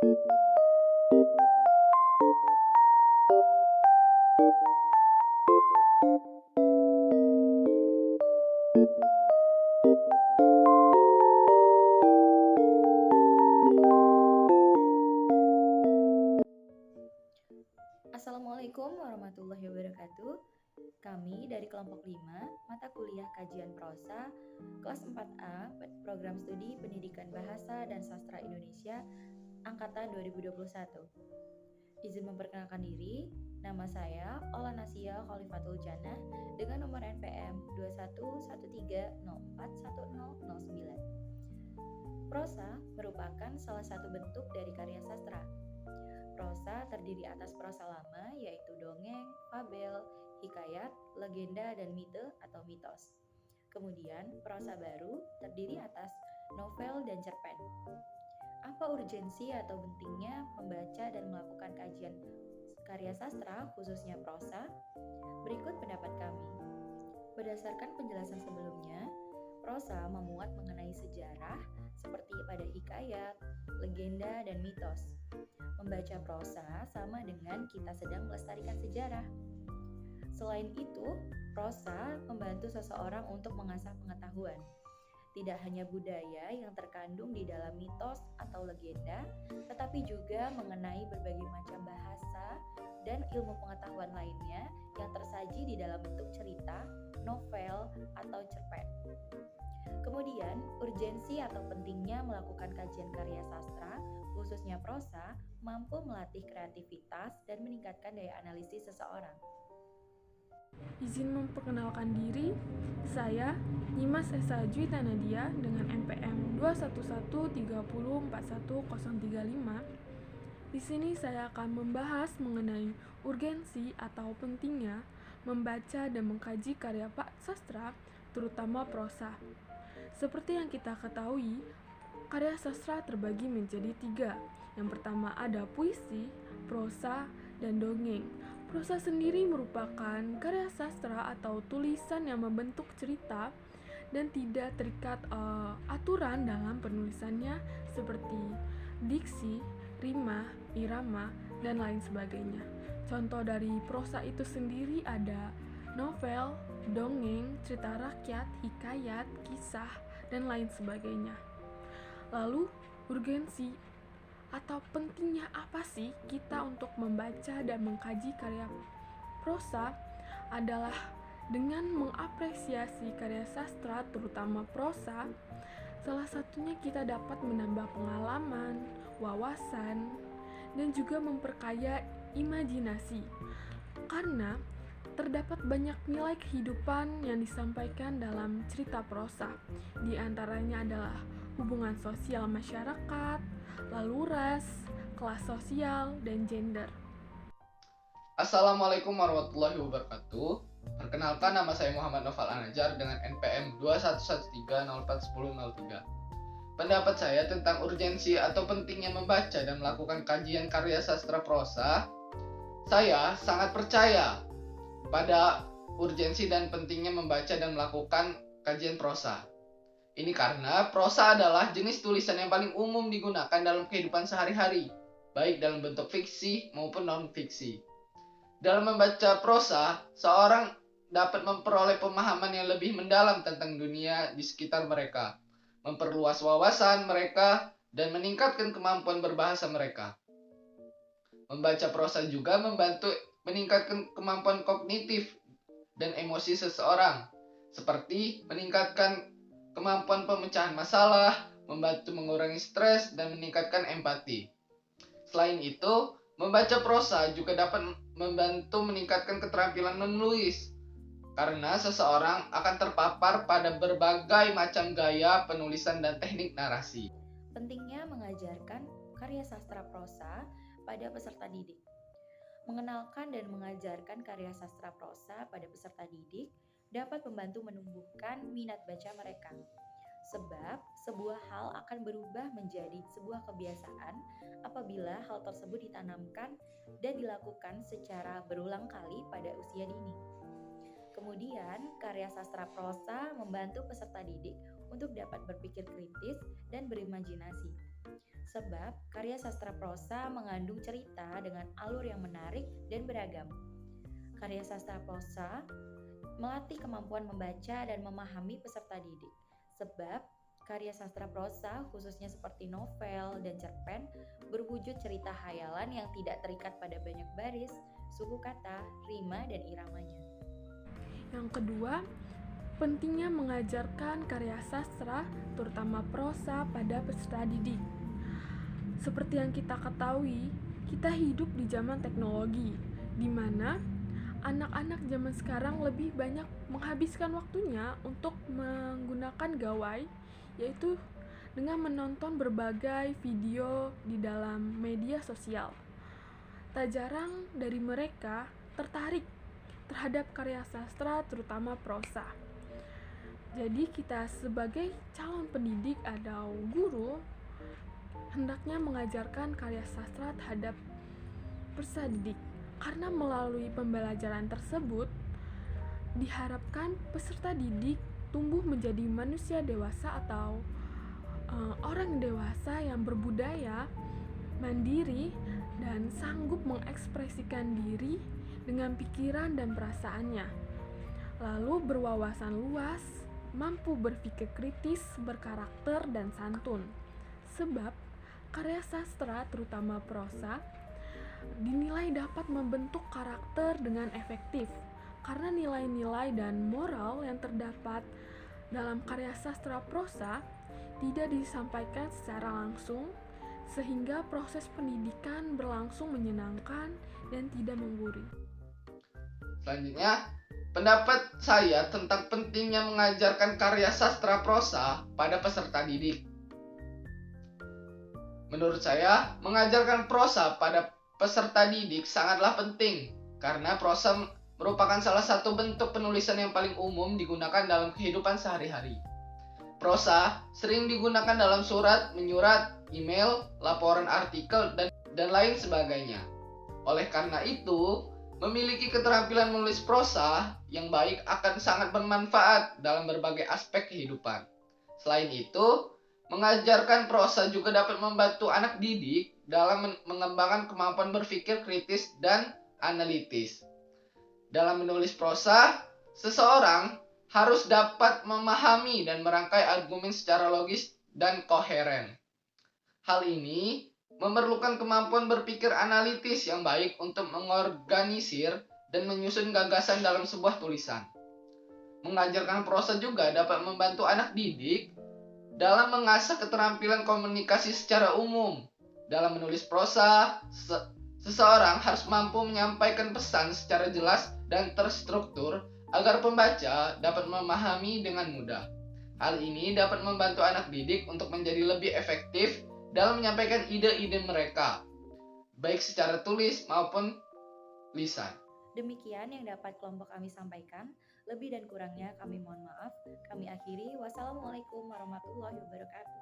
Assalamualaikum warahmatullahi wabarakatuh. Kami dari kelompok 5, mata kuliah kajian prosa, kelas 4A, program studi Pendidikan Bahasa dan Sastra Indonesia, angkatan 2021. Izin memperkenalkan diri, nama saya Ola Nasia Khalifatul Jannah dengan nomor NPM 2113041009. Prosa merupakan salah satu bentuk dari karya sastra. Prosa terdiri atas prosa lama yaitu dongeng, fabel, hikayat, legenda, dan mite atau mitos. Kemudian prosa baru terdiri atas novel dan cerpen. Apa urgensi atau pentingnya membaca dan melakukan kajian karya sastra khususnya prosa? Berikut pendapat kami. Berdasarkan penjelasan sebelumnya, prosa memuat mengenai sejarah seperti pada hikayat, legenda, dan mitos. Membaca prosa sama dengan kita sedang melestarikan sejarah. Selain itu, prosa membantu seseorang untuk mengasah pengetahuan. Tidak hanya budaya yang terkandung di dalam mitos atau legenda, tetapi juga mengenai berbagai macam bahasa dan ilmu pengetahuan lainnya yang tersaji di dalam bentuk cerita, novel, atau cerpen. Kemudian, urgensi atau pentingnya melakukan kajian karya sastra, khususnya prosa, mampu melatih kreativitas dan meningkatkan daya analisis seseorang. Izin memperkenalkan diri, saya Nyimas Esa Juwita Nadia dengan NPM 21130411035. Di sini saya akan membahas mengenai urgensi atau pentingnya membaca dan mengkaji karya sastra, terutama prosa. Seperti yang kita ketahui, karya sastra terbagi menjadi 3. Yang pertama ada puisi, prosa, dan dongeng. Prosa sendiri merupakan karya sastra atau tulisan yang membentuk cerita dan tidak terikat aturan dalam penulisannya seperti diksi, rima, irama, dan lain sebagainya. Contoh dari prosa itu sendiri ada novel, dongeng, cerita rakyat, hikayat, kisah, dan lain sebagainya. Lalu, urgensi atau pentingnya apa sih kita untuk membaca dan mengkaji karya prosa adalah dengan mengapresiasi karya sastra terutama prosa. Salah satunya kita dapat menambah pengalaman, wawasan, dan juga memperkaya imajinasi. Karena terdapat banyak nilai kehidupan yang disampaikan dalam cerita prosa. Di antaranya adalah hubungan sosial masyarakat, lalu ras, kelas sosial, dan gender. Assalamualaikum warahmatullahi wabarakatuh. Perkenalkan, nama saya Muhammad Noval Anajar dengan NPM 2113041003. Pendapat saya tentang urgensi atau pentingnya membaca dan melakukan kajian karya sastra prosa, saya sangat percaya pada urgensi dan pentingnya membaca dan melakukan kajian prosa. Ini karena prosa adalah jenis tulisan yang paling umum digunakan dalam kehidupan sehari-hari, baik dalam bentuk fiksi maupun non-fiksi. Dalam membaca prosa, seorang dapat memperoleh pemahaman yang lebih mendalam tentang dunia di sekitar mereka, memperluas wawasan mereka, dan meningkatkan kemampuan berbahasa mereka. Membaca prosa juga membantu meningkatkan kemampuan kognitif dan emosi seseorang, seperti meningkatkan kemampuan pemecahan masalah, membantu mengurangi stres, dan meningkatkan empati. Selain itu, membaca prosa juga dapat membantu meningkatkan keterampilan menulis, karena seseorang akan terpapar pada berbagai macam gaya penulisan dan teknik narasi. Pentingnya mengajarkan karya sastra prosa pada peserta didik. Mengenalkan dan mengajarkan karya sastra prosa pada peserta didik dapat membantu menumbuhkan minat baca mereka. Sebab sebuah hal akan berubah menjadi sebuah kebiasaan apabila hal tersebut ditanamkan dan dilakukan secara berulang kali pada usia dini. Kemudian, karya sastra prosa membantu peserta didik untuk dapat berpikir kritis dan berimajinasi. Sebab karya sastra prosa mengandung cerita dengan alur yang menarik dan beragam. Karya sastra prosa melatih kemampuan membaca dan memahami peserta didik. Sebab karya sastra prosa khususnya seperti novel dan cerpen berwujud cerita hayalan yang tidak terikat pada banyak baris, suku kata, rima, dan iramanya. Yang kedua, pentingnya mengajarkan karya sastra, terutama prosa, pada peserta didik. Seperti yang kita ketahui, kita hidup di zaman teknologi, di mana anak-anak zaman sekarang lebih banyak menghabiskan waktunya untuk menggunakan gawai, yaitu dengan menonton berbagai video di dalam media sosial. Tak jarang dari mereka tertarik terhadap karya sastra, terutama prosa. Jadi kita sebagai calon pendidik atau guru hendaknya mengajarkan karya sastra terhadap peserta didik, karena melalui pembelajaran tersebut diharapkan peserta didik tumbuh menjadi manusia dewasa atau orang dewasa yang berbudaya, mandiri, dan sanggup mengekspresikan diri dengan pikiran dan perasaannya, lalu berwawasan luas, mampu berpikir kritis, berkarakter, dan santun. Sebab karya sastra, terutama prosa, dinilai dapat membentuk karakter dengan efektif, karena nilai-nilai dan moral yang terdapat dalam karya sastra prosa tidak disampaikan secara langsung, sehingga proses pendidikan berlangsung menyenangkan dan tidak menggurui. Selanjutnya, pendapat saya tentang pentingnya mengajarkan karya sastra prosa pada peserta didik. Menurut saya, mengajarkan prosa pada peserta didik sangatlah penting, karena prosa merupakan salah satu bentuk penulisan yang paling umum digunakan dalam kehidupan sehari-hari. Prosa sering digunakan dalam surat, menyurat, email, laporan artikel, dan lain sebagainya. Oleh karena itu, memiliki keterampilan menulis prosa yang baik akan sangat bermanfaat dalam berbagai aspek kehidupan. Selain itu, mengajarkan prosa juga dapat membantu anak didik dalam mengembangkan kemampuan berpikir kritis dan analitis. Dalam menulis prosa, seseorang harus dapat memahami dan merangkai argumen secara logis dan koheren. Hal ini memerlukan kemampuan berpikir analitis yang baik untuk mengorganisir dan menyusun gagasan dalam sebuah tulisan. Mengajarkan prosa juga dapat membantu anak didik dalam mengasah keterampilan komunikasi secara umum. Dalam menulis prosa, seseorang harus mampu menyampaikan pesan secara jelas dan terstruktur agar pembaca dapat memahami dengan mudah. Hal ini dapat membantu anak didik untuk menjadi lebih efektif dalam menyampaikan ide-ide mereka, baik secara tulis maupun lisan. Demikian yang dapat kelompok kami sampaikan. Lebih dan kurangnya kami mohon maaf. Kami akhiri. Wassalamualaikum warahmatullahi wabarakatuh.